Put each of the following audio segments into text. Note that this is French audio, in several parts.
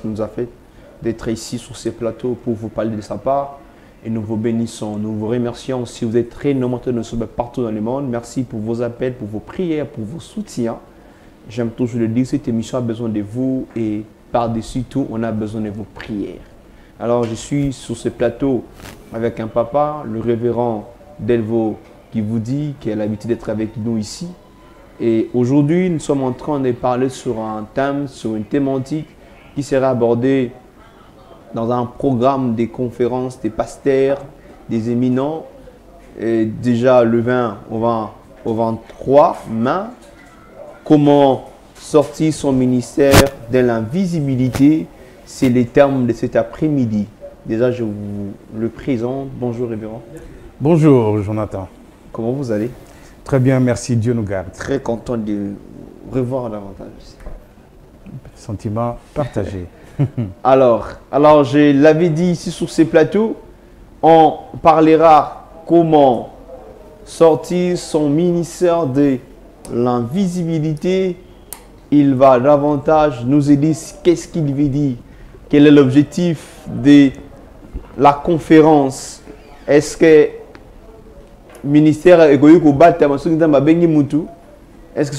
qui nous a fait d'être ici sur ces plateaux pour vous parler de sa part. Et nous vous bénissons, nous vous remercions. Si vous êtes très nombreux de nous suivre partout dans le monde, merci pour vos appels, pour vos prières, pour vos soutiens. J'aime toujours le dire, cette émission a besoin de vous et par-dessus tout, on a besoin de vos prières. Alors, je suis sur ce plateau avec un papa, le révérend Delvaux, qui vous dit qu'il a l'habitude d'être avec nous ici. Et aujourd'hui, nous sommes en train de parler sur un thème, sur une thématique qui sera abordée dans un programme des conférences des pasteurs, des éminents. Et déjà le 20 au 23 mai, comment sortir son ministère de l'invisibilité, c'est les termes de cet après-midi. Déjà, je vous le présente. Bonjour, révérend. Bonjour, Jonathan. Comment vous allez? Très bien, merci. Dieu nous garde. Très content de vous revoir davantage. Sentiment partagé. Alors, je l'avais dit ici sur ces plateaux, on parlera comment sortir son ministère de l'invisibilité. Il va davantage nous aider. Qu'est-ce qu'il veut dire? Quel est l'objectif de la conférence? Est-ce que ministère est-ce que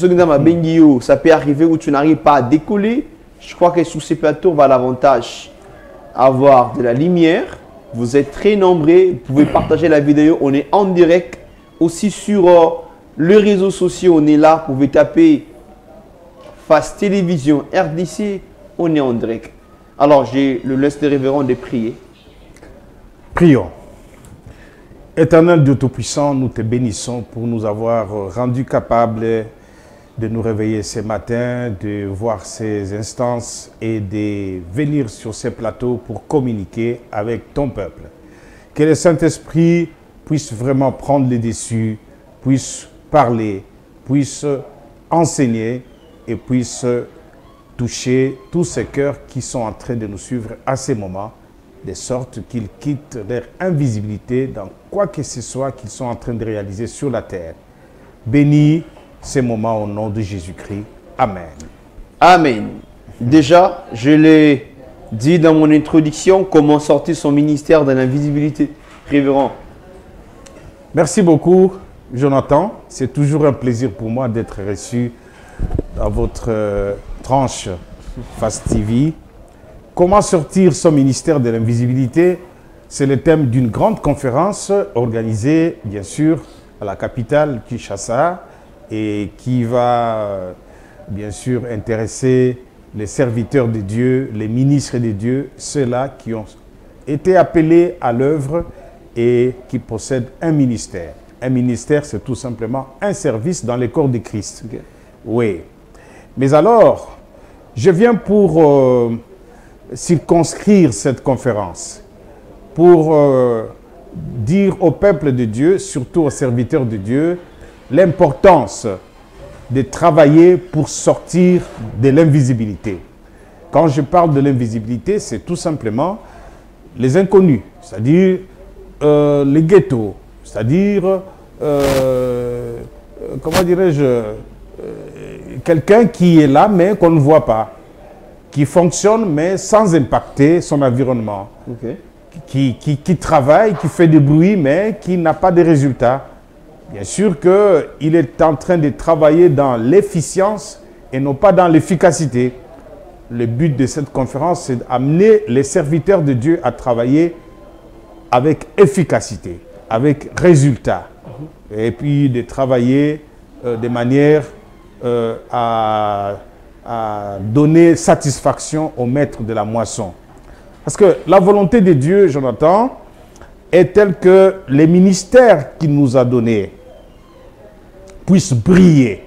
ça peut arriver où tu n'arrives pas à décoller? Je crois que sur ces plateaux, on va davantage avoir de la lumière. Vous êtes très nombreux. Vous pouvez partager la vidéo. On est en direct. Aussi sur les réseaux sociaux, on est là. Vous pouvez taper Face Télévision RDC. On est en direct. Alors, j'ai le laisse le révérend de prier. Prions. Éternel Dieu Tout-Puissant, nous te bénissons pour nous avoir rendus capables de nous réveiller ce matin, de voir ces instances et de venir sur ces plateaux pour communiquer avec ton peuple. Que le Saint-Esprit puisse vraiment prendre les dessus, puisse parler, puisse enseigner et puisse toucher tous ces cœurs qui sont en train de nous suivre à ces moments, de sorte qu'ils quittent leur invisibilité dans quoi que ce soit qu'ils sont en train de réaliser sur la terre. Bénis ces moments au nom de Jésus-Christ. Amen. Amen. Déjà, je l'ai dit dans mon introduction, comment sortir son ministère de l'invisibilité. Révérend. Merci beaucoup, Jonathan. C'est toujours un plaisir pour moi d'être reçu dans votre tranche Face TV. Comment sortir son ministère de l'invisibilité? C'est le thème d'une grande conférence organisée, bien sûr, à la capitale Kinshasa, et qui va bien sûr intéresser les serviteurs de Dieu, les ministres de Dieu, ceux-là qui ont été appelés à l'œuvre et qui possèdent un ministère. Un ministère, c'est tout simplement un service dans le corps de Christ. Okay. Oui. Mais alors, je viens pour circonscrire cette conférence, pour dire au peuple de Dieu, surtout aux serviteurs de Dieu, l'importance de travailler pour sortir de l'invisibilité. Quand je parle de l'invisibilité, c'est tout simplement les inconnus, c'est-à-dire les ghettos, c'est-à-dire, comment dirais-je, quelqu'un qui est là mais qu'on ne voit pas, qui fonctionne mais sans impacter son environnement, okay. qui travaille, qui fait du bruit mais qui n'a pas de résultats. Bien sûr qu'il est en train de travailler dans l'efficience et non pas dans l'efficacité. Le but de cette conférence, c'est d'amener les serviteurs de Dieu à travailler avec efficacité, avec résultat. Et puis de travailler de manière à donner satisfaction au maître de la moisson. Parce que la volonté de Dieu, Jonathan, est telle que les ministères qu'il nous a donnés puissent briller,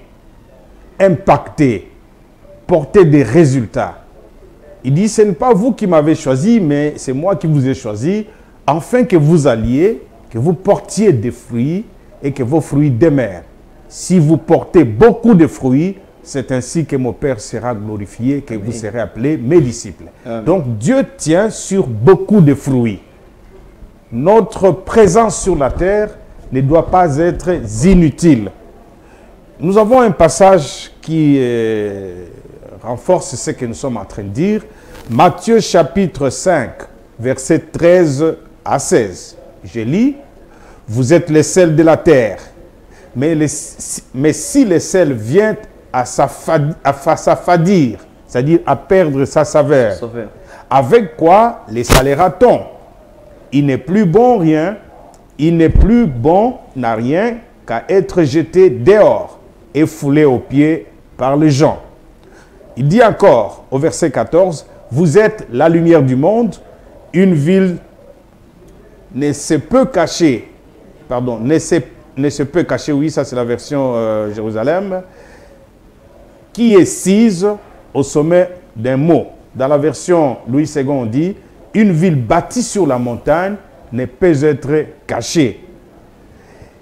impacter, porter des résultats. Il dit, ce n'est pas vous qui m'avez choisi, mais c'est moi qui vous ai choisi, afin que vous alliez, que vous portiez des fruits et que vos fruits demeurent. Si vous portez beaucoup de fruits, c'est ainsi que mon Père sera glorifié, que vous serez appelés mes disciples. Amen. Donc Dieu tient sur beaucoup de fruits. Notre présence sur la terre ne doit pas être inutile. Nous avons un passage qui renforce ce que nous sommes en train de dire Matthieu chapitre 5, versets 13 à 16. Je lis, vous êtes les sels de la terre, mais si le sel vient à s'affadir, c'est-à-dire à perdre sa saveur, avec quoi les salera-t-on? Il n'est plus bon rien, il n'est plus bon à rien qu'à être jeté dehors et foulé aux pieds par les gens. Il dit encore au verset 14, vous êtes la lumière du monde, une ville ne se peut cacher, oui, ça c'est la version Jérusalem, qui est sise au sommet d'un mont. Dans la version Louis II, on dit, une ville bâtie sur la montagne ne peut être cachée.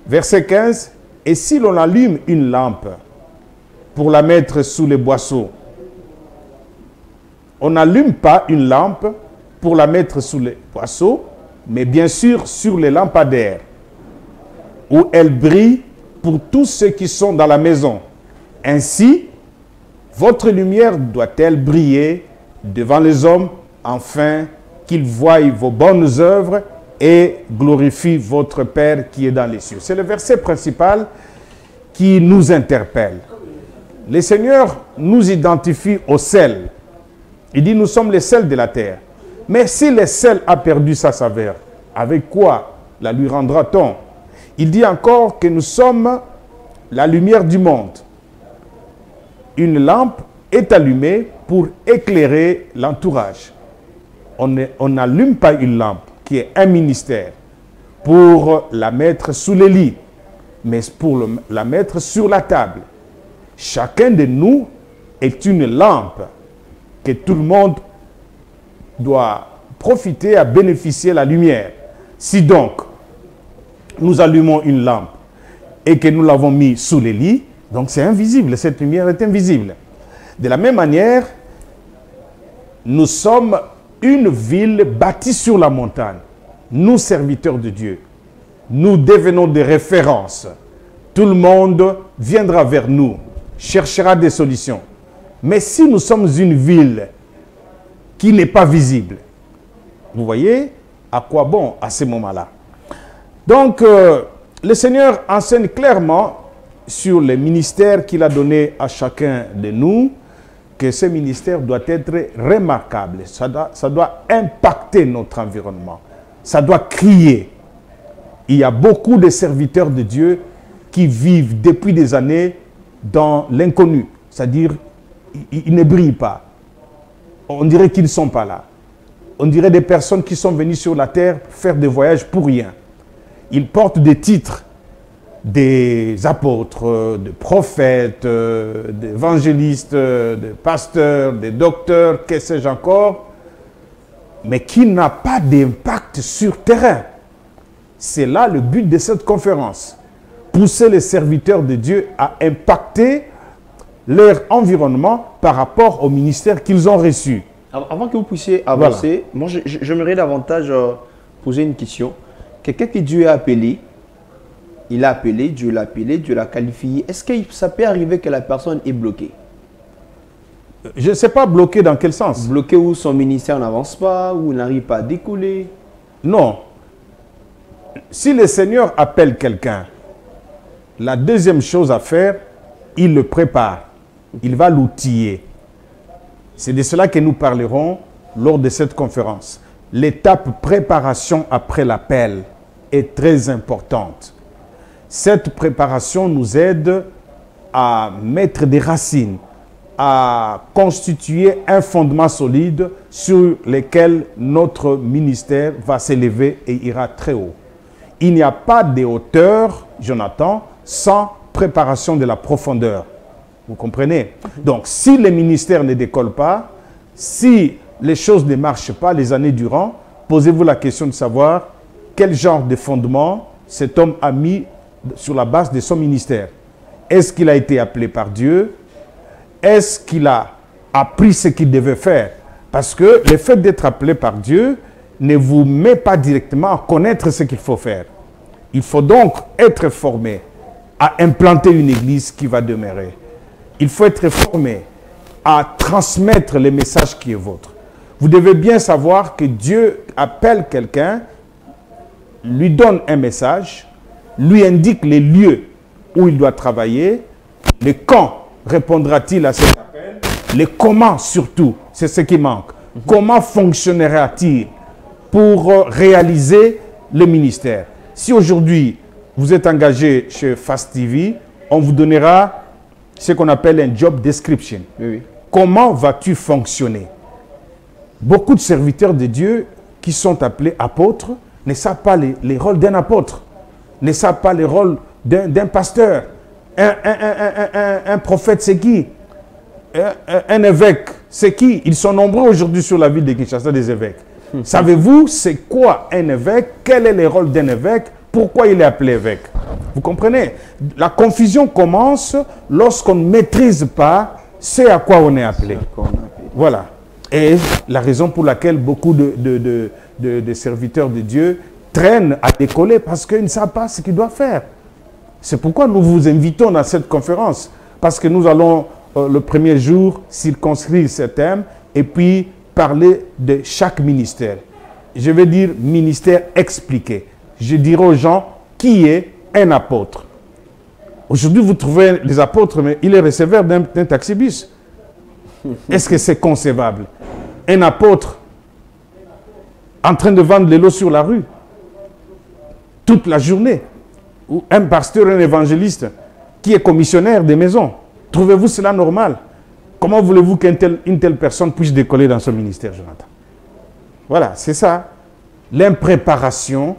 Verset 15, et si l'on allume une lampe pour la mettre sous les boisseaux, on n'allume pas une lampe pour la mettre sous les boisseaux, mais bien sûr sur les lampadaires, où elle brille pour tous ceux qui sont dans la maison. Ainsi, votre lumière doit-elle briller devant les hommes, afin qu'ils voient vos bonnes œuvres et glorifient votre Père qui est dans les cieux. C'est le verset principal qui nous interpelle. Le Seigneur nous identifie au sel. Il dit, nous sommes les sels de la terre. Mais si le sel a perdu sa saveur, avec quoi la lui rendra-t-on? Il dit encore que nous sommes la lumière du monde. Une lampe est allumée pour éclairer l'entourage. On n'allume pas une lampe qui est un ministère pour la mettre sous le lit, mais pour la mettre sur la table. Chacun de nous est une lampe que tout le monde doit profiter à bénéficier de la lumière. Si donc nous allumons une lampe et que nous l'avons mis sous le lit, donc c'est invisible, cette lumière est invisible. De la même manière, nous sommes une ville bâtie sur la montagne. Nous, serviteurs de Dieu, nous devenons des références. Tout le monde viendra vers nous, cherchera des solutions. Mais si nous sommes une ville qui n'est pas visible, vous voyez à quoi bon à ce moment-là? Donc, le Seigneur enseigne clairement sur les ministères qu'il a donnés à chacun de nous, que ce ministère doit être remarquable. Ça doit impacter notre environnement. Ça doit crier. Il y a beaucoup de serviteurs de Dieu qui vivent depuis des années dans l'inconnu. C'est-à-dire, ils ne brillent pas. On dirait qu'ils ne sont pas là. On dirait des personnes qui sont venues sur la terre faire des voyages pour rien. Ils portent des titres, des apôtres, des prophètes, d'évangélistes, des pasteurs, des docteurs, que sais-je encore, mais qui n'a pas d'impact sur terrain. C'est là le but de cette conférence. Pousser les serviteurs de Dieu à impacter leur environnement par rapport au ministère qu'ils ont reçu. Avant que vous puissiez avancer, voilà. Moi j'aimerais davantage poser une question. Quelqu'un que Dieu a appelé, il a appelé, Dieu l'a qualifié. Est-ce que ça peut arriver que la personne est bloquée? Je ne sais pas bloqué dans quel sens. Bloqué où son ministère n'avance pas, où il n'arrive pas à décoller? Non. Si le Seigneur appelle quelqu'un, la deuxième chose à faire, il le prépare. Il va l'outiller. C'est de cela que nous parlerons lors de cette conférence. L'étape préparation après l'appel est très importante. Cette préparation nous aide à mettre des racines, à constituer un fondement solide sur lequel notre ministère va s'élever et ira très haut. Il n'y a pas de hauteur, Jonathan, sans préparation de la profondeur. Vous comprenez? Donc, si le ministère ne décolle pas, si les choses ne marchent pas les années durant, posez-vous la question de savoir quel genre de fondement cet homme a mis sur la base de son ministère. Est-ce qu'il a été appelé par Dieu? Est-ce qu'il a appris ce qu'il devait faire? Parce que le fait d'être appelé par Dieu ne vous met pas directement à connaître ce qu'il faut faire. Il faut donc être formé à implanter une église qui va demeurer. Il faut être formé à transmettre le message qui est vôtre. Vous devez bien savoir que Dieu appelle quelqu'un, lui donne un message, lui indique les lieux où il doit travailler, les quand répondra-t-il à cet appel, les comment surtout, c'est ce qui manque. Comment fonctionnera-t-il pour réaliser le ministère? Si aujourd'hui vous êtes engagé chez Fast TV, on vous donnera ce qu'on appelle un job description. Oui. Comment vas-tu fonctionner? Beaucoup de serviteurs de Dieu qui sont appelés apôtres ne savent pas les rôles d'un apôtre, ne savent pas les rôles d'un pasteur. Un prophète, c'est qui? Un évêque, c'est qui? Ils sont nombreux aujourd'hui sur la ville de Kinshasa, des évêques. Savez-vous c'est quoi un évêque? Quel est le rôle d'un évêque? Pourquoi il est appelé évêque? Vous comprenez? La confusion commence lorsqu'on ne maîtrise pas ce à quoi on est appelé. Voilà. Et la raison pour laquelle beaucoup de serviteurs de Dieu traînent à décoller parce qu'ils ne savent pas ce qu'ils doivent faire. C'est pourquoi nous vous invitons dans cette conférence. Parce que nous allons le premier jour circonscrire ce thème et puis parler de chaque ministère. Je vais dire ministère expliqué. Je dirai aux gens qui est un apôtre. Aujourd'hui, vous trouvez des apôtres, mais il est receveur d'un taxibus. Est-ce que c'est concevable? Un apôtre en train de vendre les lots sur la rue toute la journée, ou un pasteur, un évangéliste qui est commissionnaire des maisons. Trouvez-vous cela normal? Comment voulez-vous qu'une telle personne puisse décoller dans son ministère, Jonathan? Voilà, c'est ça. L'impréparation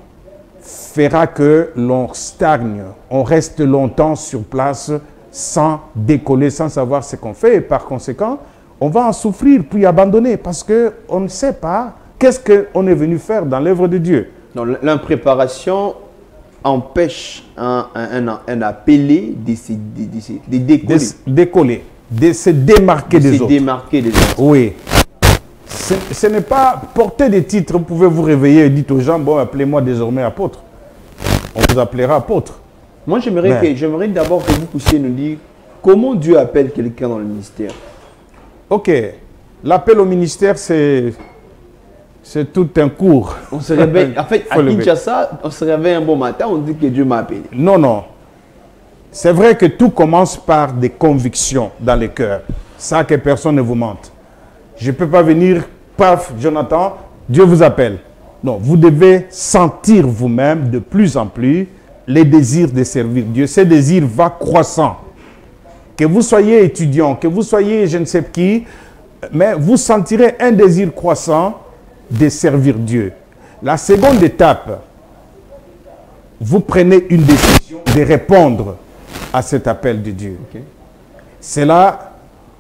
fera que l'on stagne, on reste longtemps sur place sans décoller, sans savoir ce qu'on fait. Et par conséquent, on va en souffrir puis abandonner parce qu'on ne sait pas qu'est-ce qu'on est venu faire dans l'œuvre de Dieu. L'impréparation empêche un appelé de décoller. Décoller, de se démarquer des autres. Démarquer des autres. Oui. Ce n'est pas porter des titres. Vous pouvez vous réveiller et dire aux gens, bon, appelez-moi désormais apôtre. On vous appellera apôtre. Moi, j'aimerais d'abord que vous puissiez nous dire comment Dieu appelle quelqu'un dans le ministère. Ok. L'appel au ministère, c'est tout un cours. On se réveille. En fait, à Kinshasa, on se réveille un bon matin, on dit que Dieu m'a appelé. Non, non. C'est vrai que tout commence par des convictions dans le cœur. Ça, que personne ne vous mente. Je ne peux pas venir, paf, Jonathan, Dieu vous appelle. Non, vous devez sentir vous-même de plus en plus les désirs de servir Dieu. Ce désir va croissant. Que vous soyez étudiant, que vous soyez je ne sais qui, mais vous sentirez un désir croissant de servir Dieu. La seconde étape, vous prenez une décision de répondre à cet appel de Dieu. Okay. Cela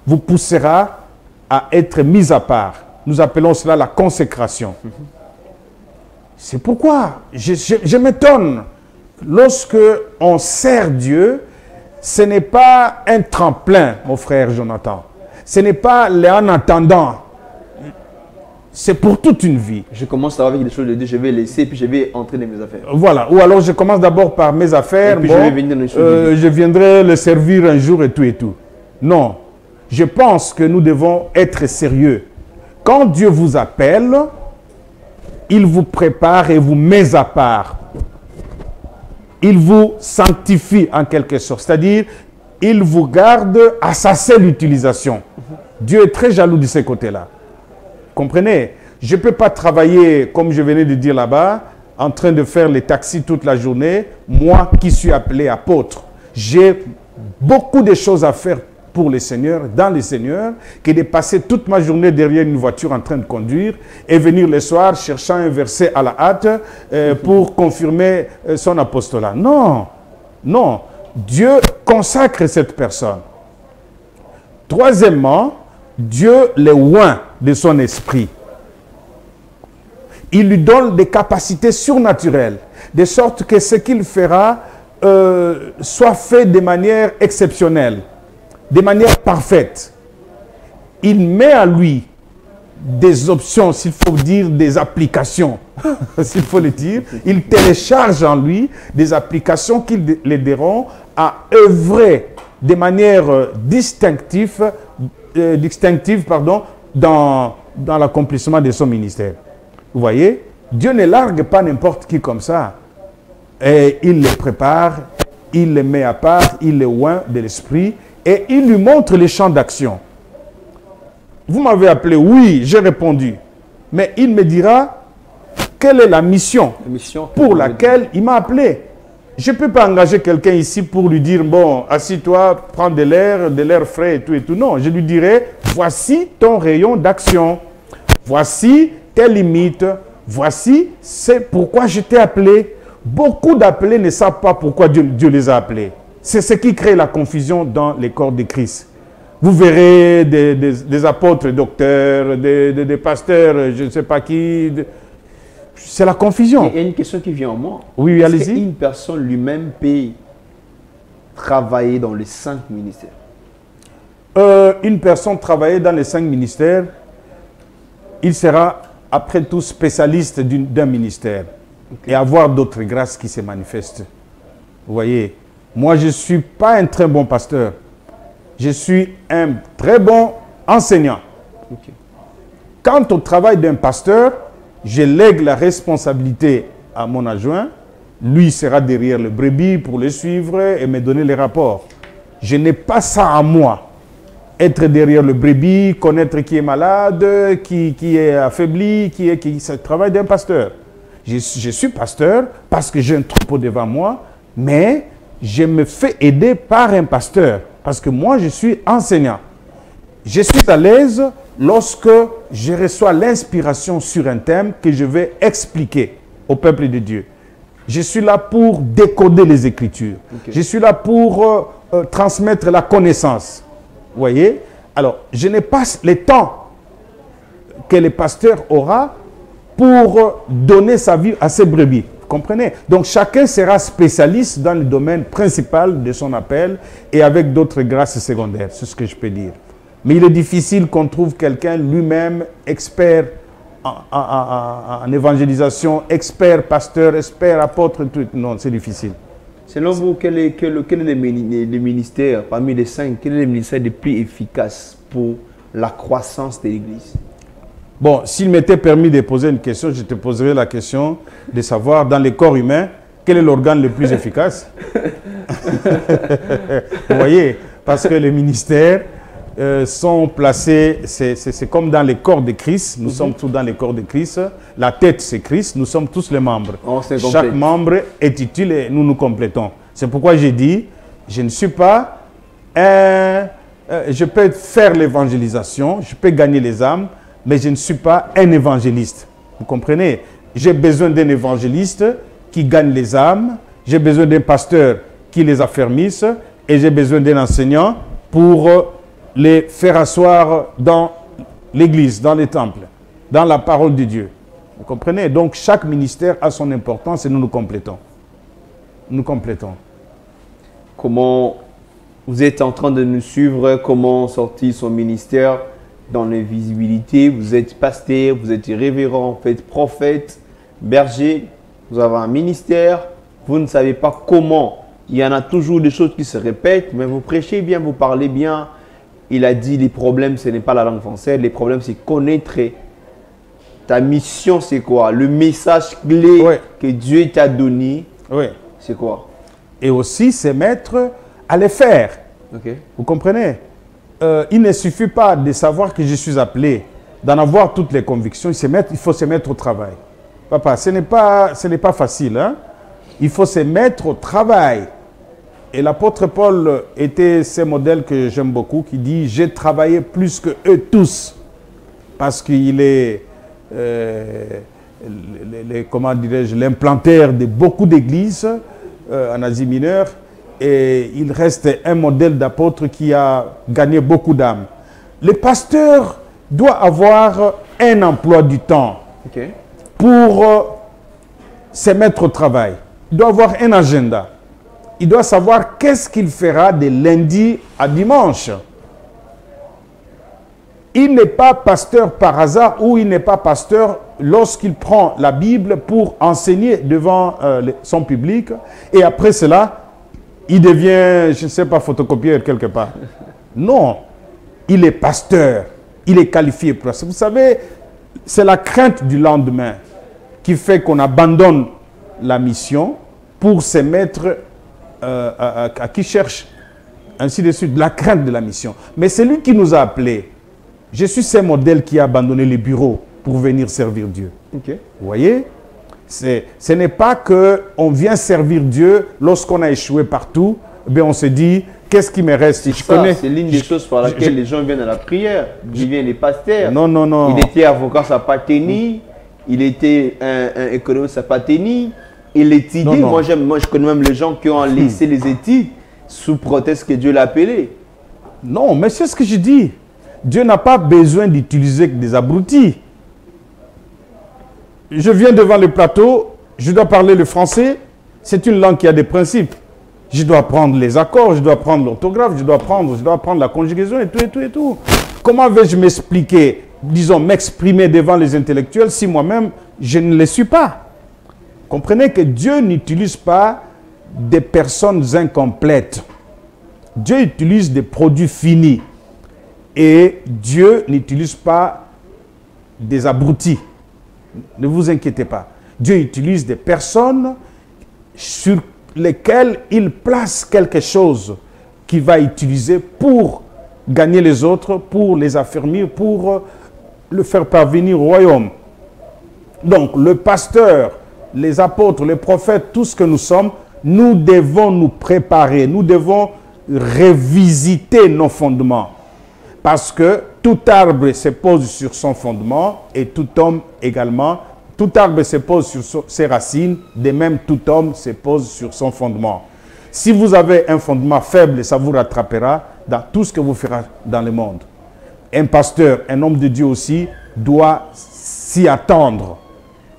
vous poussera à être mis à part. Nous appelons cela la consécration. C'est pourquoi je m'étonne. Lorsque on sert Dieu, ce n'est pas un tremplin, mon frère Jonathan. Ce n'est pas en attendant. C'est pour toute une vie. Je commence avec des choses de Dieu, je vais laisser, puis je vais entrer dans mes affaires. Voilà. Ou alors je commence d'abord par mes affaires. Et puis je vais venir dans les choses de Dieu. Je viendrai le servir un jour et tout et tout. Non. Je pense que nous devons être sérieux. Quand Dieu vous appelle, il vous prépare et vous met à part. Il vous sanctifie en quelque sorte. C'est-à-dire, il vous garde à sa seule utilisation. Dieu est très jaloux de ce côté-là. Comprenez? Je ne peux pas travailler, comme je venais de dire là-bas, en train de faire les taxis toute la journée, moi qui suis appelé apôtre. J'ai beaucoup de choses à faire pour le Seigneur, dans le Seigneur, que de passer toute ma journée derrière une voiture en train de conduire et venir le soir cherchant un verset à la hâte pour confirmer son apostolat. Non, non. Dieu consacre cette personne. Troisièmement, Dieu le oint de son esprit. Il lui donne des capacités surnaturelles, de sorte que ce qu'il fera soit fait de manière exceptionnelle, de manière parfaite. Il met à lui des options, s'il faut dire des applications, s'il faut le dire. Il télécharge en lui des applications qui l'aideront à œuvrer de manière distinctive dans dans l'accomplissement de son ministère. Vous voyez, Dieu ne largue pas n'importe qui comme ça. Et il les prépare, il les met à part, il les oint de l'esprit et il lui montre les champs d'action. Vous m'avez appelé, oui, j'ai répondu. Mais il me dira quelle est la mission pour laquelle il m'a appelé. Je ne peux pas engager quelqu'un ici pour lui dire, bon, assis-toi, prends de l'air frais et tout. Non, je lui dirai, voici ton rayon d'action. Voici tes limites. Voici, c'est pourquoi je t'ai appelé. Beaucoup d'appelés ne savent pas pourquoi Dieu les a appelés. C'est ce qui crée la confusion dans les corps de Christ. Vous verrez des apôtres, docteurs, des pasteurs, je ne sais pas qui. C'est la confusion. Il y a une question qui vient en moi. Oui, allez-y. Est-ce qu'une personne lui-même peut travailler dans les 5 ministères? Une personne travailler dans les 5 ministères, il sera après tout spécialiste d'un ministère. Okay. Et avoir d'autres grâces qui se manifestent. Vous voyez, moi je ne suis pas un très bon pasteur. Je suis un très bon enseignant. Okay. Quant au travail d'un pasteur, je lègue la responsabilité à mon adjoint. Lui sera derrière le brebis pour le suivre et me donner les rapports. Je n'ai pas ça à moi. Être derrière le brebis, connaître qui est malade, qui est affaibli, c'est le travail d'un pasteur. Je suis pasteur parce que j'ai un troupeau devant moi, mais je me fais aider par un pasteur parce que moi, je suis enseignant. Je suis à l'aise lorsque je reçois l'inspiration sur un thème que je vais expliquer au peuple de Dieu. Je suis là pour décoder les Écritures. Okay. Je suis là pour transmettre la connaissance. Vous voyez? Alors, je n'ai pas le temps que le pasteur aura pour donner sa vie à ses brebis. Vous comprenez? Donc, chacun sera spécialiste dans le domaine principal de son appel et avec d'autres grâces secondaires. C'est ce que je peux dire. Mais il est difficile qu'on trouve quelqu'un lui-même expert en évangélisation, expert pasteur, expert apôtre, tout. Non, c'est difficile. Selon vous, quel est le ministère, parmi les 5, quel est le ministère le plus efficace pour la croissance de l'Église? Bon, s'il m'était permis de poser une question, je te poserais la question de savoir, dans le corps humain, quel est l'organe le plus efficace? Vous voyez, parce que les ministères sont placés, c'est comme dans le corps de Christ, nous sommes tous dans le corps de Christ, la tête c'est Christ, nous sommes tous les membres. Chaque membre est utile et nous nous complétons. C'est pourquoi j'ai dit, je ne suis pas je peux faire l'évangélisation, je peux gagner les âmes, mais je ne suis pas un évangéliste. Vous comprenez? J'ai besoin d'un évangéliste qui gagne les âmes, j'ai besoin d'un pasteur qui les affermisse et j'ai besoin d'un enseignant pour les faire asseoir dans l'église, dans les temples, dans la parole de Dieu. Vous comprenez? Donc chaque ministère a son importance et nous nous complétons. Nous complétons. Comment vous êtes en train de nous suivre? Comment sortir son ministère dans l'invisibilité? Vous êtes pasteur, vous êtes révérend, vous êtes prophète, berger, vous avez un ministère, vous ne savez pas comment. Il y en a toujours des choses qui se répètent, mais vous prêchez bien, vous parlez bien. Il a dit, les problèmes, ce n'est pas la langue française, les problèmes, c'est connaître. Ta mission, c'est quoi? Le message clé que Dieu t'a donné, c'est quoi? Et aussi, c'est mettre à les faire. Okay. Vous comprenez? Il ne suffit pas de savoir que je suis appelé, d'en avoir toutes les convictions. Il faut se mettre au travail. Papa, ce n'est pas facile. Hein? Il faut se mettre au travail. Et l'apôtre Paul était ce modèle que j'aime beaucoup, qui dit « J'ai travaillé plus que eux tous ». Parce qu'il est, comment dirais-je, l'implanteur de beaucoup d'églises en Asie mineure. Et il reste un modèle d'apôtre qui a gagné beaucoup d'âmes. Le pasteur doit avoir un emploi du temps pour se mettre au travail. Il doit avoir un agenda. Il doit savoir qu'est-ce qu'il fera de lundi à dimanche. Il n'est pas pasteur par hasard ou il n'est pas pasteur lorsqu'il prend la Bible pour enseigner devant son public et après cela, il devient, je ne sais pas, photocopieur quelque part. Non, il est pasteur il est qualifié pour ça. Vous savez, c'est la crainte du lendemain qui fait qu'on abandonne la mission pour se mettre à qui cherche, ainsi de suite, la crainte de la mission. Mais c'est lui qui nous a appelés. Je suis ce modèle qui a abandonné les bureaux pour venir servir Dieu. Okay. Vous voyez? Ce n'est pas qu'on vient servir Dieu lorsqu'on a échoué partout, bien on se dit, qu'est-ce qui me reste? C'est l'une des choses par laquelle les gens viennent à la prière. Ils viennent les pasteurs. Non, non, non. Il était avocat, ça n'a pas tenu. Il était un économiste, ça n'a pas tenu. Il étudie. Moi, je connais même les gens qui ont laissé les études sous prétexte que Dieu l'a appelé. Non, mais c'est ce que je dis. Dieu n'a pas besoin d'utiliser des abrutis. Je viens devant le plateau, je dois parler le français. C'est une langue qui a des principes. Je dois prendre les accords, je dois prendre l'orthographe, je dois prendre la conjugaison et tout, et tout, et tout. Comment vais-je m'expliquer, disons, m'exprimer devant les intellectuels si moi-même, je ne les suis pas? Comprenez que Dieu n'utilise pas des personnes incomplètes. Dieu utilise des produits finis. Et Dieu n'utilise pas des abrutis. Ne vous inquiétez pas. Dieu utilise des personnes sur lesquelles il place quelque chose qu'il va utiliser pour gagner les autres, pour les affermir, pour le faire parvenir au royaume. Donc, le pasteur, les apôtres, les prophètes, tout ce que nous sommes, nous devons nous préparer, nous devons revisiter nos fondements. Parce que tout arbre se pose sur son fondement et tout homme également. Tout arbre se pose sur ses racines, de même tout homme se pose sur son fondement. Si vous avez un fondement faible, ça vous rattrapera dans tout ce que vous ferez dans le monde. Un pasteur, un homme de Dieu aussi, doit s'y attendre.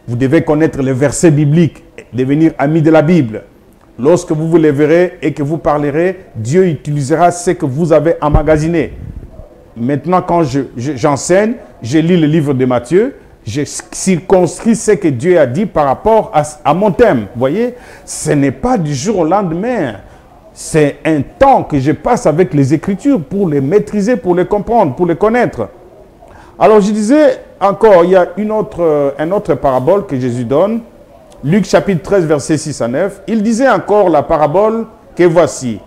Vous devez connaître les versets bibliques, devenir ami de la Bible. Lorsque vous vous lèverez et que vous parlerez, Dieu utilisera ce que vous avez emmagasiné. Maintenant, quand j'enseigne, je lis le livre de Matthieu, je circonscris ce que Dieu a dit par rapport à mon thème. Vous voyez, ce n'est pas du jour au lendemain. C'est un temps que je passe avec les Écritures pour les maîtriser, pour les comprendre, pour les connaître. Alors, je disais encore, il y a une autre parabole que Jésus donne. Luc chapitre 13, versets 6 à 9. Il disait encore la parabole que voici.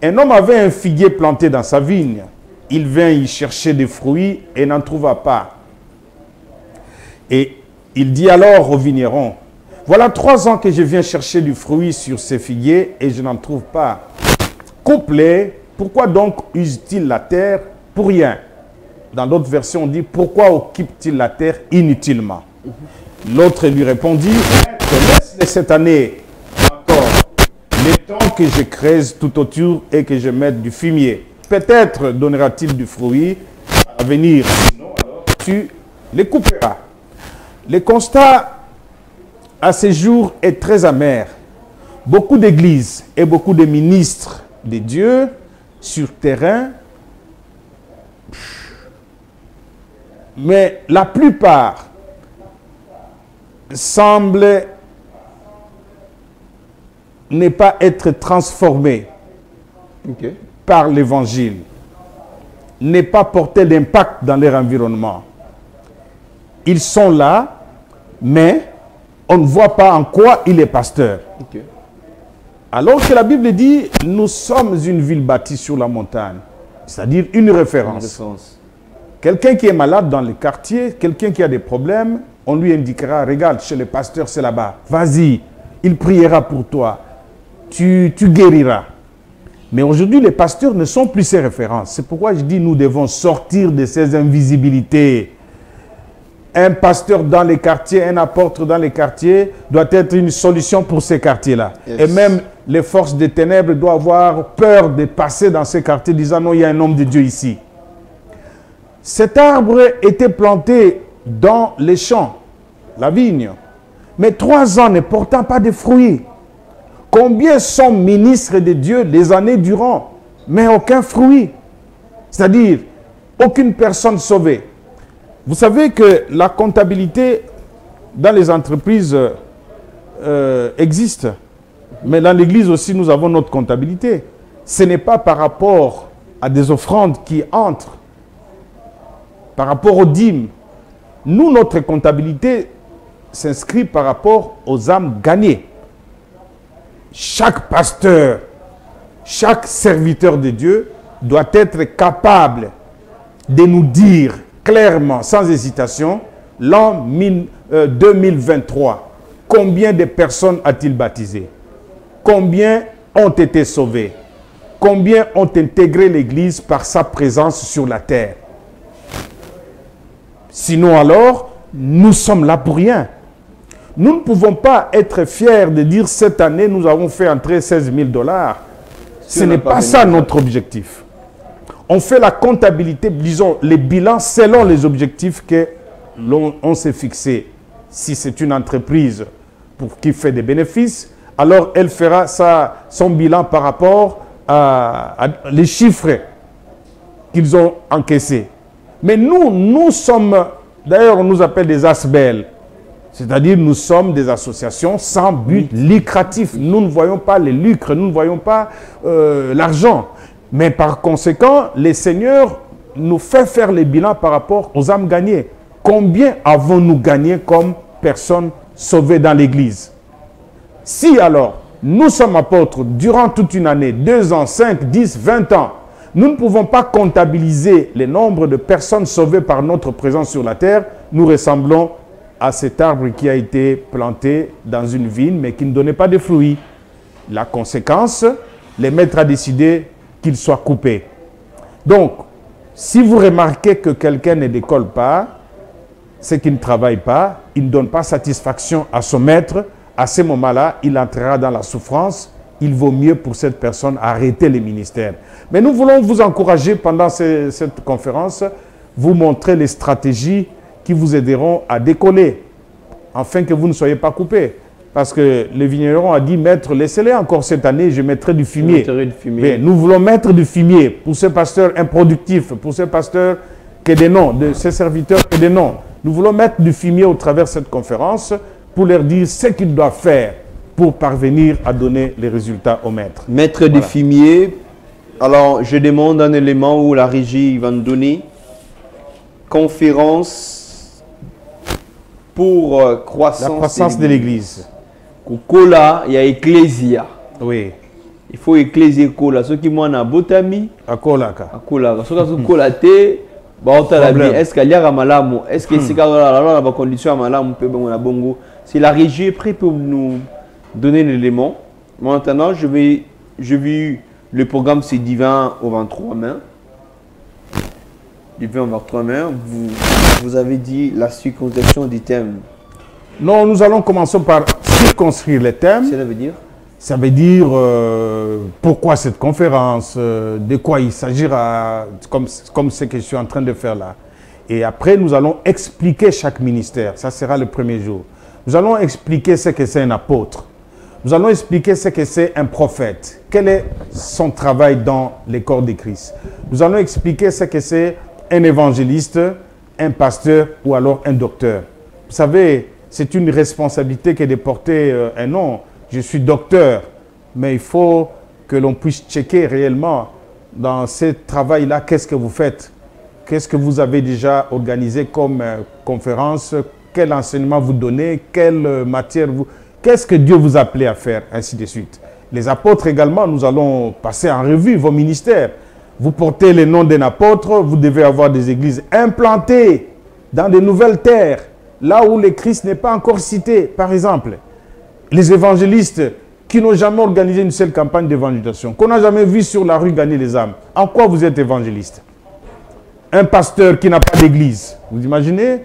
Un homme avait un figuier planté dans sa vigne. Il vint y chercher des fruits et n'en trouva pas. Et il dit alors au vigneron, voilà 3 ans que je viens chercher du fruit sur ces figuiers et je n'en trouve pas. Couplé, pourquoi donc use-t-il la terre pour rien? Dans d'autres versions, on dit, pourquoi occupe-t-il la terre inutilement? L'autre lui répondit, laisse-les cette année encore, le temps que je creuse tout autour et que je mette du fumier. Peut-être donnera-t-il du fruit à venir, sinon alors tu les couperas. Le constat à ce jour est très amer. Beaucoup d'églises et beaucoup de ministres de Dieu sur terrain, mais la plupart semblent ne pas être transformés par l'évangile, ne pas porter d'impact dans leur environnement. Ils sont là, mais on ne voit pas en quoi il est pasteur. Alors que la Bible dit, nous sommes une ville bâtie sur la montagne, c'est-à-dire une référence. Quelqu'un qui est malade dans le quartier, quelqu'un qui a des problèmes, on lui indiquera, regarde, chez le pasteur, c'est là-bas. Vas-y, il priera pour toi. Tu guériras. Mais aujourd'hui, les pasteurs ne sont plus ces références. C'est pourquoi je dis, nous devons sortir de ces invisibilités. Un pasteur dans les quartiers, un apôtre dans les quartiers doit être une solution pour ces quartiers-là. Yes. Et même les forces des ténèbres doivent avoir peur de passer dans ces quartiers disant non, il y a un homme de Dieu ici. Cet arbre était planté dans les champs, la vigne, mais 3 ans ne portant pas de fruits. Combien sont ministres de Dieu les années durant, mais aucun fruit? C'est-à-dire, aucune personne sauvée. Vous savez que la comptabilité dans les entreprises existe, mais dans l'église aussi, nous avons notre comptabilité. Ce n'est pas par rapport à des offrandes qui entrent. par rapport aux dîmes. Nous, notre comptabilité s'inscrit par rapport aux âmes gagnées. Chaque pasteur, chaque serviteur de Dieu doit être capable de nous dire clairement, sans hésitation, l'an 2023, combien de personnes a-t-il baptisé? Combien ont été sauvés? Combien ont intégré l'Église par sa présence sur la terre? Sinon alors, nous sommes là pour rien. Nous ne pouvons pas être fiers de dire cette année, nous avons fait entrer 16 000 $. Ce n'est pas ça notre objectif. On fait la comptabilité, disons, les bilans selon les objectifs que l'on s'est fixés. Si c'est une entreprise qui fait des bénéfices, alors elle fera son bilan par rapport à les chiffres qu'ils ont encaissés. Mais nous sommes, d'ailleurs on nous appelle des ASBEL, c'est-à-dire nous sommes des associations sans but lucratif. Nous ne voyons pas les lucres, nous ne voyons pas l'argent. Mais par conséquent, les seigneurs nous font faire les bilans par rapport aux âmes gagnées. Combien avons-nous gagné comme personnes sauvées dans l'Église? Si alors, nous sommes apôtres durant toute une année, 2 ans, 5, 10, 20 ans, nous ne pouvons pas comptabiliser le nombre de personnes sauvées par notre présence sur la terre. Nous ressemblons à cet arbre qui a été planté dans une vigne, mais qui ne donnait pas de fruits. La conséquence, le maître a décidé qu'il soit coupé. Donc, si vous remarquez que quelqu'un ne décolle pas, c'est qu'il ne travaille pas, il ne donne pas satisfaction à son maître, à ce moment-là, il entrera dans la souffrance. Il vaut mieux pour cette personne arrêter les ministères. Mais nous voulons vous encourager pendant cette conférence, vous montrer les stratégies qui vous aideront à décoller, afin que vous ne soyez pas coupés. Parce que le vigneron a dit, maître, laissez-les encore cette année, je mettrai du fumier. Mais nous voulons mettre du fumier pour ces pasteurs improductifs, pour ces pasteurs que des noms, de ces serviteurs que des noms. Nous voulons mettre du fumier au travers de cette conférence pour leur dire ce qu'ils doivent faire pour parvenir à donner les résultats au maître. Mettre du fumier. Alors, je demande un élément où la régie va nous donner. Conférence pour croissance. La croissance de l'Église. Kola, il y a Ecclésia. Oui. Il faut Ecclésia Kola. Ceux qui m'ont un botami. À Kola. À Kola. Ceux qui ont Kola, est-ce qu'il y a un malamu? Est-ce que c'est la condition à malamu? Si la régie est prête pour nous donner l'élément. Maintenant, je vais le programme, c'est divin au 23 mai. Divin au 23 mai. Vous avez dit la circonscription du thème. Non, nous allons commencer par circonscrire les thèmes. Cela veut dire? Ça veut dire pourquoi cette conférence, de quoi il s'agira, comme ce que je suis en train de faire là. Et après, nous allons expliquer chaque ministère. Ça sera le premier jour. Nous allons expliquer ce que c'est un apôtre. Nous allons expliquer ce que c'est un prophète. Quel est son travail dans les corps de Christ. Nous allons expliquer ce que c'est un évangéliste, un pasteur ou alors un docteur. Vous savez, c'est une responsabilité que de porter un nom. Je suis docteur, mais il faut que l'on puisse checker réellement dans ce travail-là, qu'est-ce que vous faites? Qu'est-ce que vous avez déjà organisé comme conférence? Quel enseignement vous donnez? Quelle matière vous... Qu'est-ce que Dieu vous a appelé à faire? Ainsi de suite. Les apôtres également, nous allons passer en revue vos ministères. Vous portez le nom d'un apôtre, vous devez avoir des églises implantées dans de nouvelles terres, là où le Christ n'est pas encore cité, par exemple. Les évangélistes qui n'ont jamais organisé une seule campagne d'évangélisation, qu'on n'a jamais vu sur la rue gagner les âmes. En quoi vous êtes évangéliste? Un pasteur qui n'a pas d'église. Vous imaginez?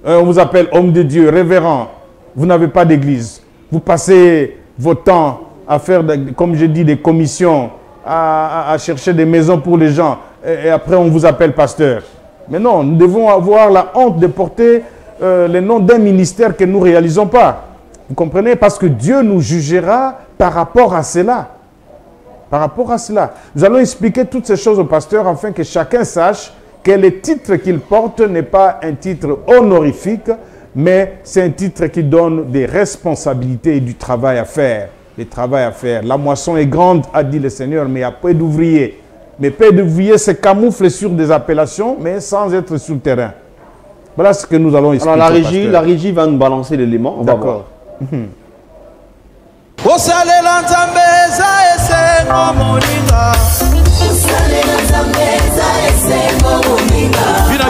On vous appelle homme de Dieu, révérend. Vous n'avez pas d'église. Vous passez votre temps à faire, comme je dis, des commissions, à chercher des maisons pour les gens. Et après, on vous appelle pasteur. Mais non, nous devons avoir la honte de porter le nom d'un ministère que nous ne réalisons pas. Vous comprenez? Parce que Dieu nous jugera par rapport à cela. Par rapport à cela. Nous allons expliquer toutes ces choses au pasteur afin que chacun sache que le titre qu'il porte n'est pas un titre honorifique, mais c'est un titre qui donne des responsabilités et du travail à faire. Des travail à faire. La moisson est grande, a dit le Seigneur, mais il y a peu d'ouvriers. Mais Père de Vouillé se camoufle sur des appellations, mais sans être sur le terrain. Voilà ce que nous allons expliquer. Alors la régie va nous balancer l'élément. D'accord.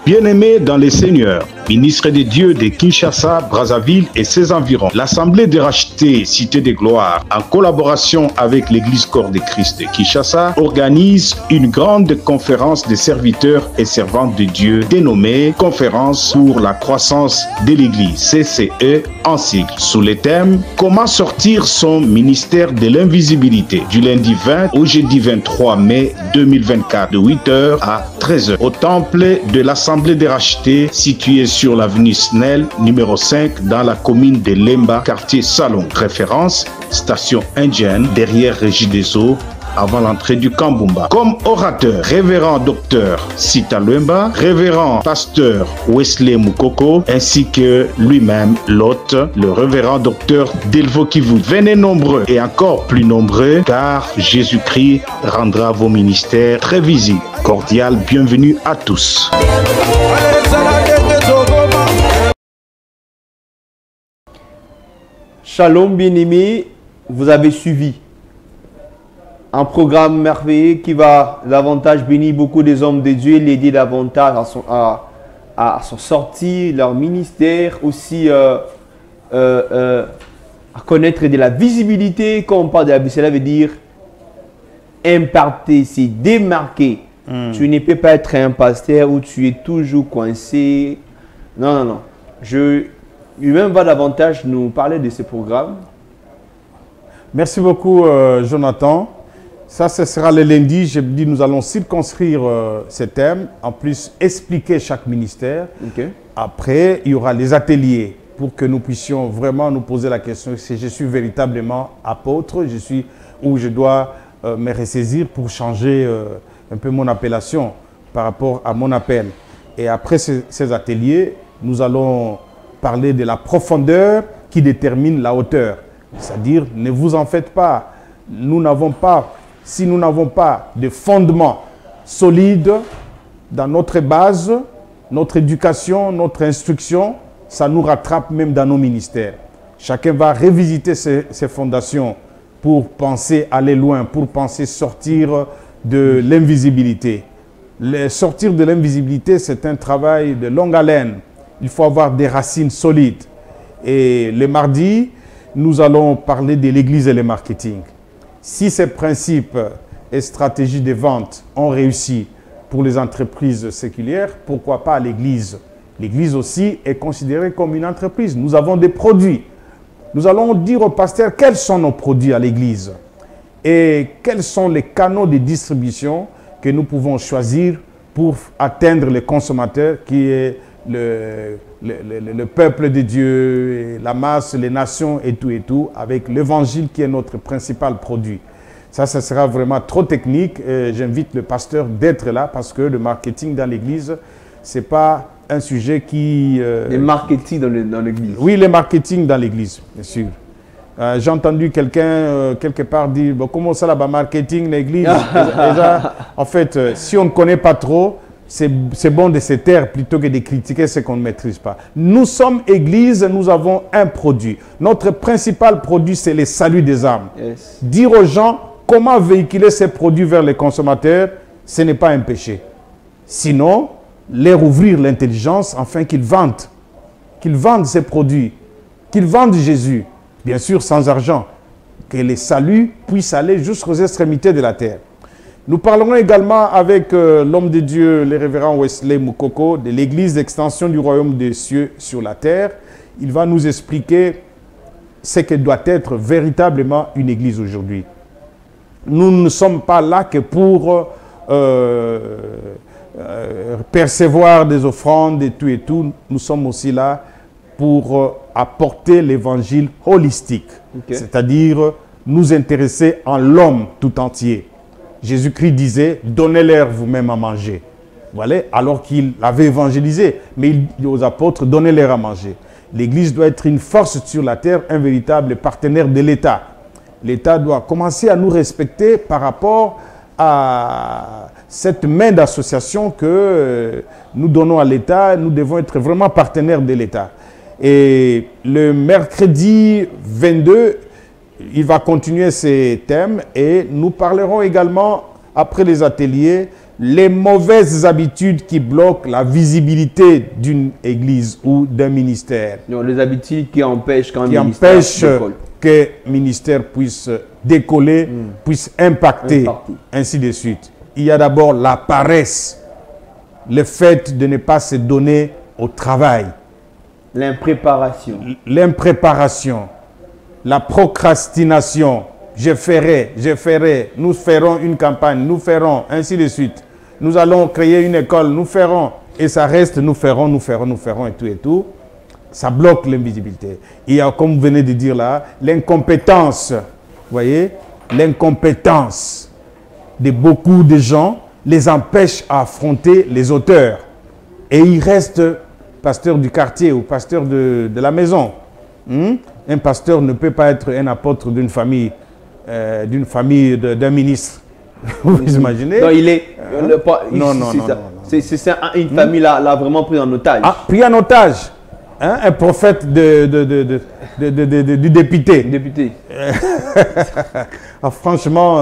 Bien-aimés dans les seigneurs, ministres des dieux de Kinshasa, Brazzaville et ses environs, l'Assemblée des rachetés Cité des Gloires, en collaboration avec l'Église Corps de Christ de Kinshasa, organise une grande conférence des serviteurs et servantes de Dieu dénommée Conférence pour la croissance de l'Église, CCE en sigle, sous le thème « Comment sortir son ministère de l'invisibilité » du lundi 20 au jeudi 23 mai 2024 de 8h à 13h au temple de l'Assemblée des rachetés situé sur l'avenue Snell, numéro 5, dans la commune de Lemba, quartier Salon. Référence, station indienne, derrière Régie des Eaux, avant l'entrée du Kambumba. Comme orateur, révérend docteur Sita Lemba, révérend pasteur Wesley Mukoko, ainsi que lui-même, l'hôte, le révérend docteur Delvo Kivu. Venez nombreux et encore plus nombreux, car Jésus-Christ rendra vos ministères très visibles. Cordial bienvenue à tous. Shalom bien-aimés, vous avez suivi un programme merveilleux qui va davantage bénir beaucoup des hommes de Dieu, l'aider davantage à s'en sortir, leur ministère, aussi à connaître de la visibilité. Quand on parle de la visibilité, cela veut dire imparter, c'est démarquer. Tu ne peux pas être un pasteur où tu es toujours coincé. Non, non, non. Lui-même va davantage nous parler de ce programme. Merci beaucoup, Jonathan. Ça, ce sera le lundi. Je dis, nous allons circonscrire ce thème. En plus, expliquer chaque ministère. Okay. Après, il y aura les ateliers pour que nous puissions vraiment nous poser la question si je suis véritablement apôtre, ou je dois me ressaisir pour changer un peu mon appellation par rapport à mon appel. Et après ces ateliers, nous allons parler de la profondeur qui détermine la hauteur. C'est-à-dire, ne vous en faites pas. Si nous n'avons pas de fondement solide dans notre base, notre éducation, notre instruction, ça nous rattrape même dans nos ministères. Chacun va revisiter ses fondations pour penser aller loin, pour penser sortir de l'invisibilité. Sortir de l'invisibilité, c'est un travail de longue haleine. Il faut avoir des racines solides. Et le mardi, nous allons parler de l'Église et le marketing. Si ces principes et stratégies de vente ont réussi pour les entreprises séculières, pourquoi pas l'Église? L'Église aussi est considérée comme une entreprise. Nous avons des produits. Nous allons dire aux pasteurs quels sont nos produits à l'Église et quels sont les canaux de distribution que nous pouvons choisir pour atteindre les consommateurs qui est le peuple de Dieu, et la masse, les nations et tout, avec l'évangile qui est notre principal produit. Ça sera vraiment trop technique. J'invite le pasteur d'être là parce que le marketing dans l'église, ce n'est pas un sujet qui... Le marketing dans l'église. Oui, le marketing dans l'église, bien sûr. J'ai entendu quelqu'un quelque part dire bon, comment ça là-bas, marketing, l'église. En fait, si on ne connaît pas trop, c'est bon de se taire plutôt que de critiquer ce qu'on ne maîtrise pas. Nous sommes église, nous avons un produit. Notre principal produit, c'est le salut des âmes. Yes. Dire aux gens comment véhiculer ces produits vers les consommateurs, ce n'est pas un péché. Sinon, leur ouvrir l'intelligence afin qu'ils vendent ces produits, qu'ils vendent Jésus, bien sûr sans argent, que les saluts puissent aller jusqu'aux extrémités de la terre. Nous parlerons également avec l'homme de Dieu, le révérend Wesley Mukoko, de l'église d'extension du royaume des cieux sur la terre. Il va nous expliquer ce que doit être véritablement une église aujourd'hui. Nous ne sommes pas là que pour percevoir des offrandes et tout. Nous sommes aussi là pour apporter l'évangile holistique, c'est-à-dire nous intéresser en l'homme tout entier. Jésus-Christ disait, donnez-leur vous-même à manger. Voilà, alors qu'il avait évangélisé, mais il dit aux apôtres, donnez-leur à manger. L'Église doit être une force sur la terre, un véritable partenaire de l'État. L'État doit commencer à nous respecter par rapport à cette main d'association que nous donnons à l'État. Nous devons être vraiment partenaires de l'État. Et le mercredi 22, il va continuer ces thèmes et nous parlerons également, après les ateliers, les mauvaises habitudes qui bloquent la visibilité d'une église ou d'un ministère. Donc, les habitudes qui empêchent qu'un ministère puisse décoller, puisse impacter, ainsi de suite. Il y a d'abord la paresse, le fait de ne pas se donner au travail. L'impréparation. L'impréparation, la procrastination. Je ferai, nous ferons une campagne, nous ferons, ainsi de suite. Nous allons créer une école, nous ferons, et ça reste, nous ferons, et tout. Ça bloque l'invisibilité. Il y a, comme vous venez de dire là, l'incompétence. Vous voyez, l'incompétence de beaucoup de gens les empêche à affronter les auteurs. Et ils restent pasteur du quartier ou pasteur de la maison. Un pasteur ne peut pas être un apôtre d'une famille, d'un ministre. Vous imaginez? Non, il est... non. C'est une famille l'a vraiment pris en otage. Ah, pris en otage. Hein? Un prophète du député. Député. Ah, franchement,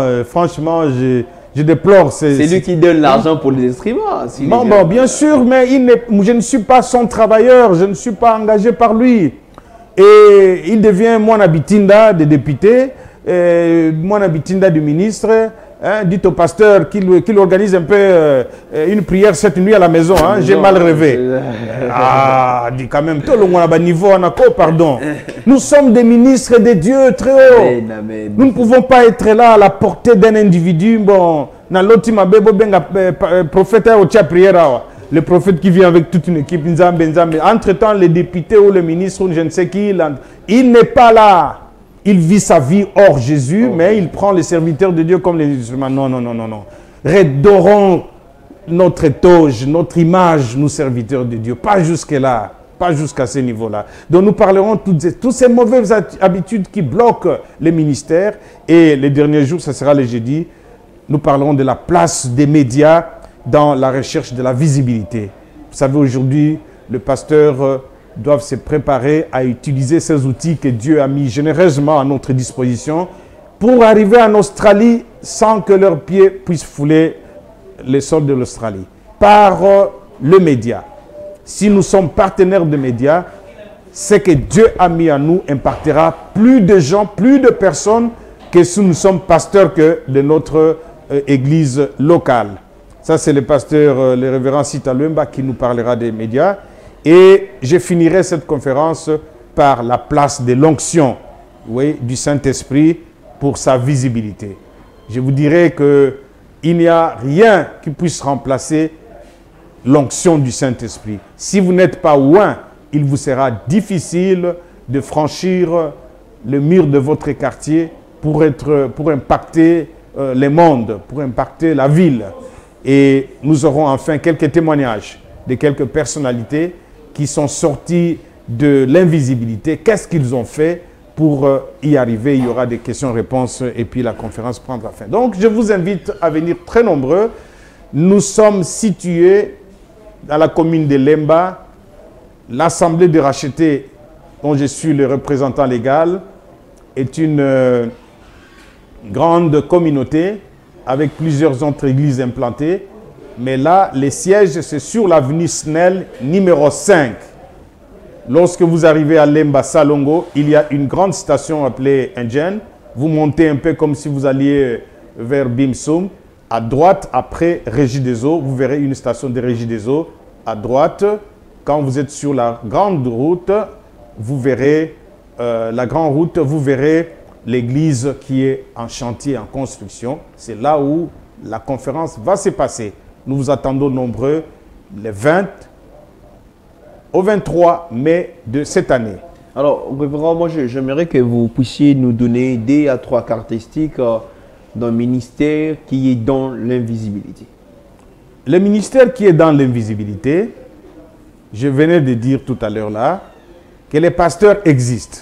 je déplore. C'est lui qui donne l'argent pour les instruments. Bon, bien sûr, mais je ne suis pas son travailleur. Je ne suis pas engagé par lui. Et il devient mon habitinda de député, mon habitinda du ministre. Dites au pasteur qu'il organise un peu une prière cette nuit à la maison. J'ai mal rêvé. Ah, dis quand même, tout le monde à niveau, pardon. Nous sommes des ministres de Dieu très haut. Nous ne pouvons pas être là à la portée d'un individu. Bon, prophète le prophète qui vient avec toute une équipe. Entre-temps, les députés ou le ministre ou je ne sais qui, il n'est pas là. Il vit sa vie hors Jésus, mais il prend les serviteurs de Dieu comme les musulmans. Non. Redorons notre toge, notre image, nous serviteurs de Dieu. Pas jusque-là, pas jusqu'à ce niveau-là. Donc nous parlerons de toutes ces mauvaises habitudes qui bloquent les ministères. Et les derniers jours, ce sera le jeudi, nous parlerons de la place des médias dans la recherche de la visibilité. Vous savez, aujourd'hui, le pasteur doivent se préparer à utiliser ces outils que Dieu a mis généreusement à notre disposition pour arriver en Australie sans que leurs pieds puissent fouler les sols de l'Australie. Par le média. Si nous sommes partenaires de médias, ce que Dieu a mis à nous impactera plus de gens, plus de personnes que si nous sommes pasteurs que de notre église locale. Ça, c'est le pasteur, le révérend Sita Luemba qui nous parlera des médias. Et je finirai cette conférence par la place de l'onction, du Saint-Esprit pour sa visibilité. Je vous dirai qu'il n'y a rien qui puisse remplacer l'onction du Saint-Esprit. Si vous n'êtes pas loin, il vous sera difficile de franchir le mur de votre quartier pour impacter le monde, pour impacter la ville. Et nous aurons enfin quelques témoignages de quelques personnalités qui sont sortis de l'invisibilité. Qu'est-ce qu'ils ont fait pour y arriver? Il y aura des questions-réponses et puis la conférence prendra fin. Donc, je vous invite à venir très nombreux. Nous sommes situés dans la commune de Lemba. L'Assemblée de Racheté, dont je suis le représentant légal, est une grande communauté avec plusieurs autres églises implantées. Mais là, les sièges, c'est sur l'avenue Snell, numéro 5. Lorsque vous arrivez à Lemba Salongo, il y a une grande station appelée Engine. Vous montez un peu comme si vous alliez vers Bimsum. À droite, après Régie des Eaux, vous verrez une station de Régie des Eaux. À droite, quand vous êtes sur la grande route, vous verrez l'église qui est en chantier, en construction. C'est là où la conférence va se passer. Nous vous attendons nombreux les 20 au 23 mai de cette année. Alors, moi, j'aimerais que vous puissiez nous donner 2 à 3 caractéristiques d'un ministère qui est dans l'invisibilité. Le ministère qui est dans l'invisibilité, je venais de dire tout à l'heure là, que les pasteurs existent.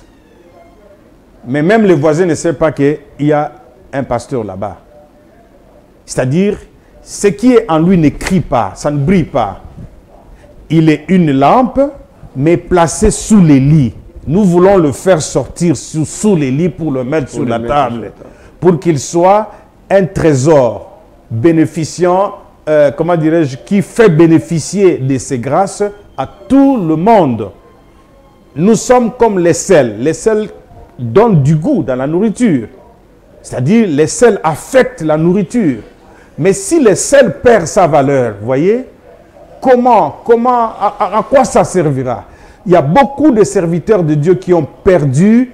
Mais même les voisins ne savent pas qu'il y a un pasteur là-bas. C'est-à-dire, ce qui est en lui ne crie pas, ça ne brille pas. Il est une lampe, mais placée sous les lits. Nous voulons le faire sortir sous les lits pour le mettre sur la table, pour qu'il soit un trésor bénéficiant, comment dirais-je, qui fait bénéficier de ces grâces à tout le monde. Nous sommes comme les sels. Les sels donnent du goût dans la nourriture. C'est-à-dire, les sels affectent la nourriture. Mais si le sel perd sa valeur, vous voyez, à quoi ça servira? Il y a beaucoup de serviteurs de Dieu qui ont perdu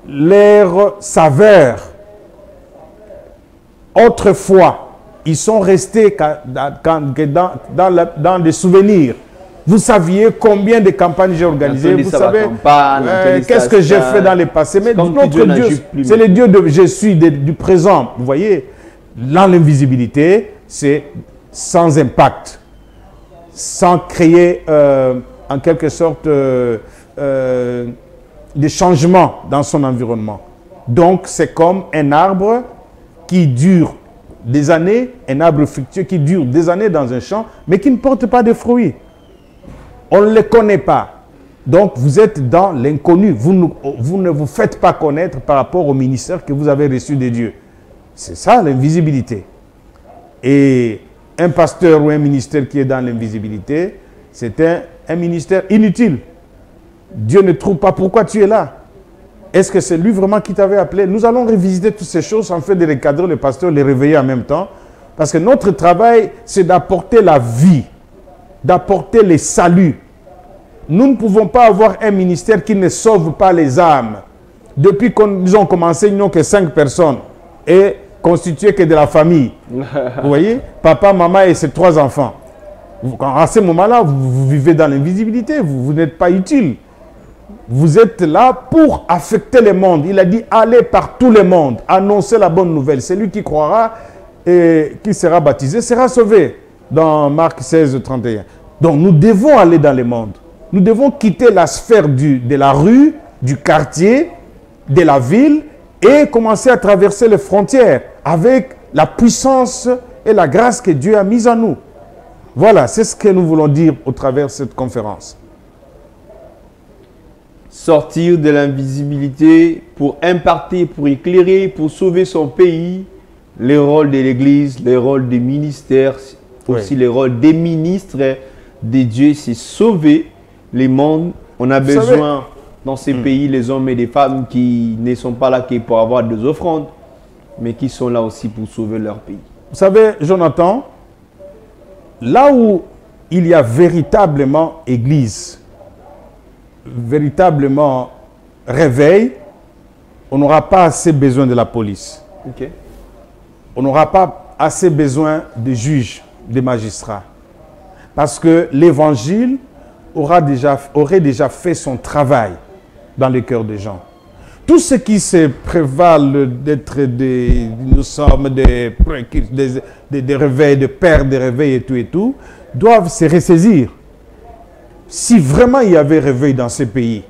leur saveur. Autrefois, ils sont restés dans des souvenirs. Vous saviez combien de campagnes j'ai organisées, vous savez qu'est-ce que j'ai fait dans le passé. Mais notre Dieu, c'est le Dieu de je suis du présent. Vous voyez, dans l'invisibilité, c'est sans impact, sans créer en quelque sorte des changements dans son environnement. Donc, c'est comme un arbre qui dure des années, un arbre fructueux qui dure des années dans un champ, mais qui ne porte pas de fruits. On ne le connaît pas. Donc, vous êtes dans l'inconnu. Vous ne vous faites pas connaître par rapport au ministère que vous avez reçu de Dieu. C'est ça, l'invisibilité. Et un pasteur ou un ministère qui est dans l'invisibilité, c'est un ministère inutile. Dieu ne trouve pas pourquoi tu es là. Est-ce que c'est lui vraiment qui t'avait appelé? Nous allons revisiter toutes ces choses en fait de recadrer le pasteur, les réveiller en même temps. Parce que notre travail, c'est d'apporter la vie, d'apporter les saluts. Nous ne pouvons pas avoir un ministère qui ne sauve pas les âmes. Depuis que nous avons commencé, nous n'avons que 5 personnes et constitué que de la famille. Vous voyez, papa, maman et ses 3 enfants. À ce moment-là, vous vivez dans l'invisibilité, vous n'êtes pas utile. Vous êtes là pour affecter le monde. Il a dit, allez par tout le monde, annoncez la bonne nouvelle. Celui qui croira et qui sera baptisé sera sauvé. Dans Marc 16, 31. Donc nous devons aller dans le monde. Nous devons quitter la sphère de la rue, du quartier, de la ville et commencer à traverser les frontières avec la puissance et la grâce que Dieu a mise en nous. Voilà, c'est ce que nous voulons dire au travers de cette conférence. Sortir de l'invisibilité pour imparter, pour éclairer, pour sauver son pays, les rôles de l'Église, les rôles des ministères, aussi les rôles des ministres de Dieu, c'est sauver les mondes. On a besoin dans ces pays, les hommes et les femmes qui ne sont pas là que pour avoir des offrandes, mais qui sont là aussi pour sauver leur pays. Vous savez, Jonathan, là où il y a véritablement église, véritablement réveil, on n'aura pas assez besoin de la police. Okay. On n'aura pas assez besoin de juges, de magistrats. Parce que l'évangile aurait déjà fait son travail dans le cœur des gens. Tous ceux qui se prévalent d'être nous sommes des réveils, de pères de réveil et tout, doivent se ressaisir. Si vraiment il y avait réveil dans ces pays,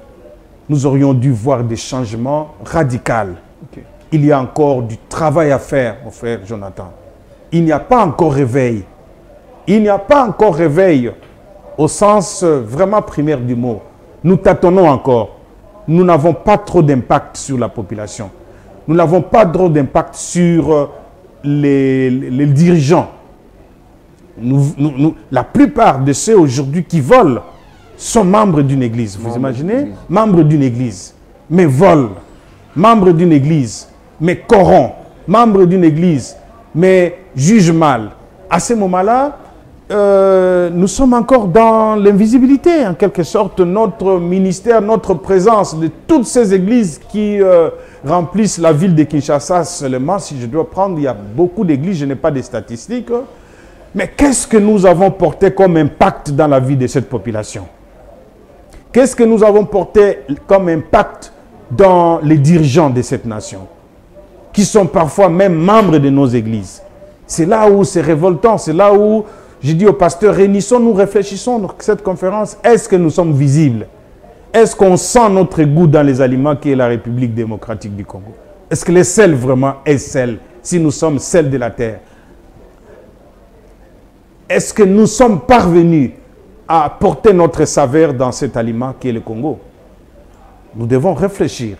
nous aurions dû voir des changements radicaux. Okay. Il y a encore du travail à faire, mon frère Jonathan. Il n'y a pas encore réveil. Il n'y a pas encore réveil au sens vraiment primaire du mot. Nous tâtonnons encore. Nous n'avons pas trop d'impact sur la population. Nous n'avons pas trop d'impact sur les dirigeants. La plupart de ceux aujourd'hui qui volent sont membres d'une église. Vous imaginez? Membres d'une église, mais volent. Membres d'une église, mais corrompent. Membres d'une église, mais jugent mal. À ce moment-là, nous sommes encore dans l'invisibilité, en quelque sorte. Notre ministère, notre présence de toutes ces églises qui remplissent la ville de Kinshasa seulement, si je dois prendre, il y a beaucoup d'églises, je n'ai pas de statistiques. Mais qu'est-ce que nous avons porté comme impact dans la vie de cette population? Qu'est-ce que nous avons porté comme impact dans les dirigeants de cette nation, qui sont parfois même membres de nos églises? C'est là où c'est révoltant, c'est là où je dis au pasteur, réunissons-nous, réfléchissons dans cette conférence. Est-ce que nous sommes visibles? Est-ce qu'on sent notre goût dans les aliments qui est la République démocratique du Congo? Est-ce que le sel vraiment est sel, si nous sommes sel de la terre? est-ce que nous sommes parvenus à porter notre saveur dans cet aliment qui est le Congo? Nous devons réfléchir.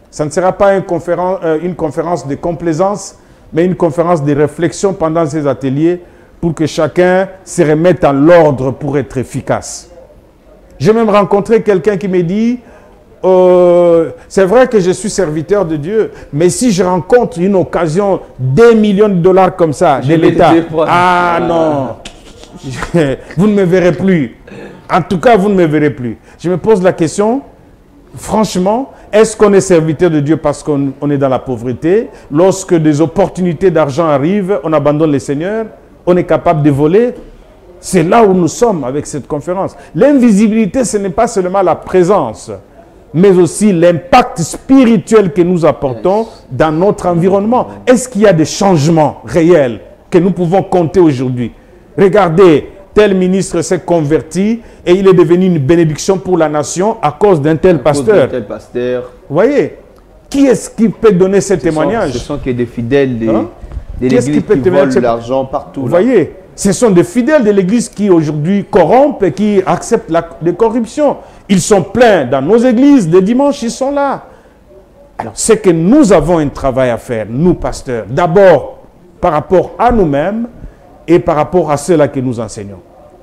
Ça ne sera pas une conférence de complaisance, mais une conférence de réflexion pendant ces ateliers pour que chacun se remette en l'ordre pour être efficace. J'ai même rencontré quelqu'un qui me dit, c'est vrai que je suis serviteur de Dieu, mais si je rencontre une occasion des millions de dollars comme ça, de l'État, ah non, vous ne me verrez plus. En tout cas, vous ne me verrez plus. Je me pose la question, franchement, est-ce qu'on est serviteur de Dieu parce qu'on est dans la pauvreté? Lorsque des opportunités d'argent arrivent, on abandonne le Seigneur, on est capable de voler? C'est là où nous sommes avec cette conférence. L'invisibilité, ce n'est pas seulement la présence, mais aussi l'impact spirituel que nous apportons dans notre environnement. Est-ce qu'il y a des changements réels que nous pouvons compter aujourd'hui? Regardez, tel ministre s'est converti et il est devenu une bénédiction pour la nation à cause d'un tel pasteur. Vous voyez, qui est-ce qui peut donner ce témoignage? Ce sont que des fidèles de l'église qui volent l'argent partout. Vous voyez, ce sont des fidèles de l'église qui aujourd'hui corrompent et qui acceptent les corruptions. Ils sont pleins dans nos églises, des dimanches, ils sont là. Alors, c'est que nous avons un travail à faire, nous pasteurs, d'abord par rapport à nous-mêmes et par rapport à ceux-là que nous enseignons.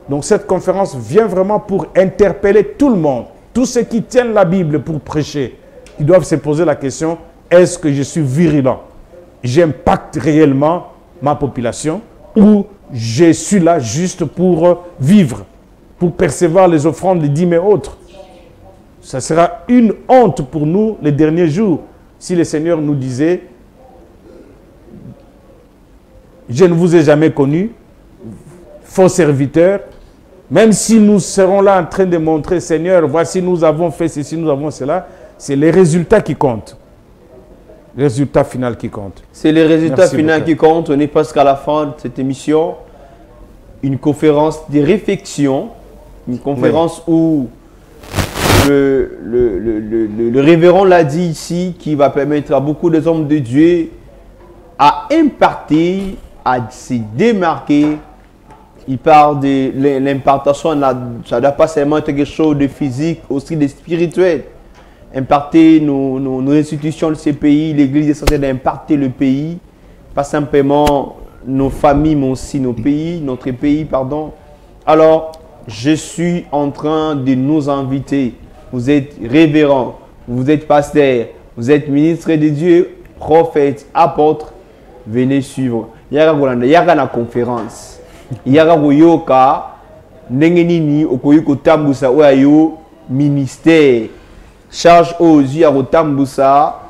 Donc cette conférence vient vraiment pour interpeller tout le monde, tous ceux qui tiennent la Bible pour prêcher. Ils doivent se poser la question, est-ce que je suis virulent? J'impacte réellement ma population ou je suis là juste pour vivre, pour percevoir les offrandes, les dîmes et autres? Ça sera une honte pour nous les derniers jours si le Seigneur nous disait, je ne vous ai jamais connu, faux serviteurs, même si nous serons là en train de montrer, Seigneur, voici nous avons fait ceci, nous avons cela, c'est les résultats qui comptent. Le résultat final qui compte. C'est le résultat final qui compte. On est presque à la fin de cette émission. Une conférence de réflexion, une conférence où le révérend l'a dit ici, qui va permettre à beaucoup des hommes de Dieu à imparter, à se démarquer. Il parle de l'impartation, ça ne doit pas seulement être quelque chose de physique, aussi de spirituel. Imparter nos institutions de ces pays, l'Église est censée imparter le pays, pas simplement nos familles, mais aussi nos pays, notre pays, pardon. Alors, je suis en train de nous inviter. Vous êtes révérend, vous êtes pasteur, vous êtes ministre de Dieu, prophète, apôtre, venez suivre. Il y a une conférence. Il y a une ministère. Charge aux yeux à Rotamboussa,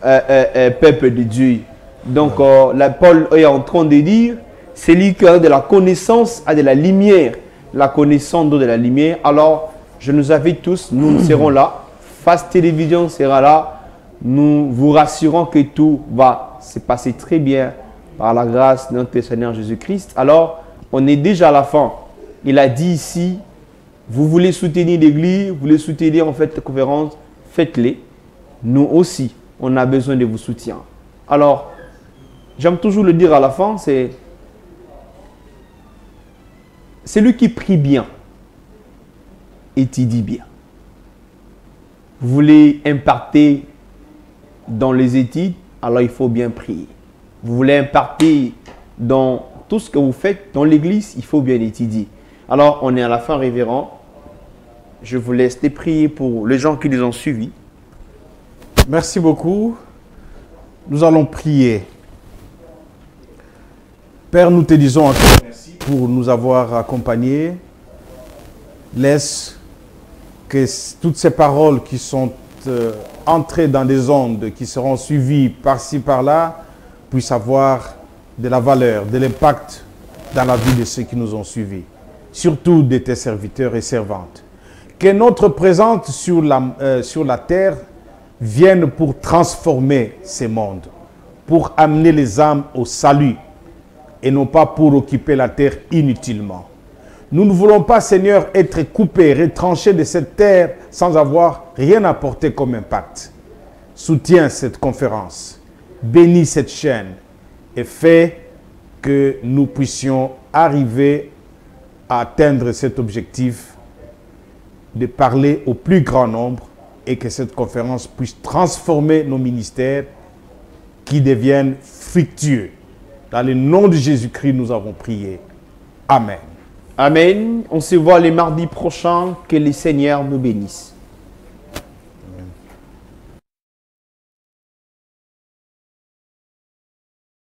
peuple de Dieu. Donc, Paul est en train de dire, celui qui a de la connaissance a de la lumière. La connaissance de la lumière. Alors, je nous invite tous, nous serons là. Face Télévision sera là. Nous vous rassurons que tout va se passer très bien par la grâce de notre Seigneur Jésus-Christ. Alors, on est déjà à la fin. Il a dit ici, vous voulez soutenir l'Église, vous voulez soutenir en fait la conférence, faites-les. Nous aussi, on a besoin de vos soutiens. Alors, j'aime toujours le dire à la fin, c'est celui qui prie bien étudie bien. Vous voulez imparter dans les études, alors il faut bien prier. Vous voulez imparter dans tout ce que vous faites dans l'église, il faut bien étudier. Alors, on est à la fin, révérend. Je vous laisse prier pour les gens qui les ont suivis. Merci beaucoup. Nous allons prier. Père, nous te disons encore merci pour nous avoir accompagnés. Laisse que toutes ces paroles qui sont entrées dans des ondes, qui seront suivies par-ci, par-là, puissent avoir de la valeur, de l'impact dans la vie de ceux qui nous ont suivis. Surtout de tes serviteurs et servantes. Que notre présence sur la terre vienne pour transformer ces mondes, pour amener les âmes au salut et non pas pour occuper la terre inutilement. Nous ne voulons pas, Seigneur, être coupés, retranchés de cette terre sans avoir rien apporté comme impact. Soutiens cette conférence, bénis cette chaîne et fais que nous puissions arriver à atteindre cet objectif de parler au plus grand nombre et que cette conférence puisse transformer nos ministères qui deviennent fructueux. Dans le nom de Jésus-Christ, nous avons prié. Amen. Amen. On se voit les mardis prochains. Que le Seigneur nous bénisse.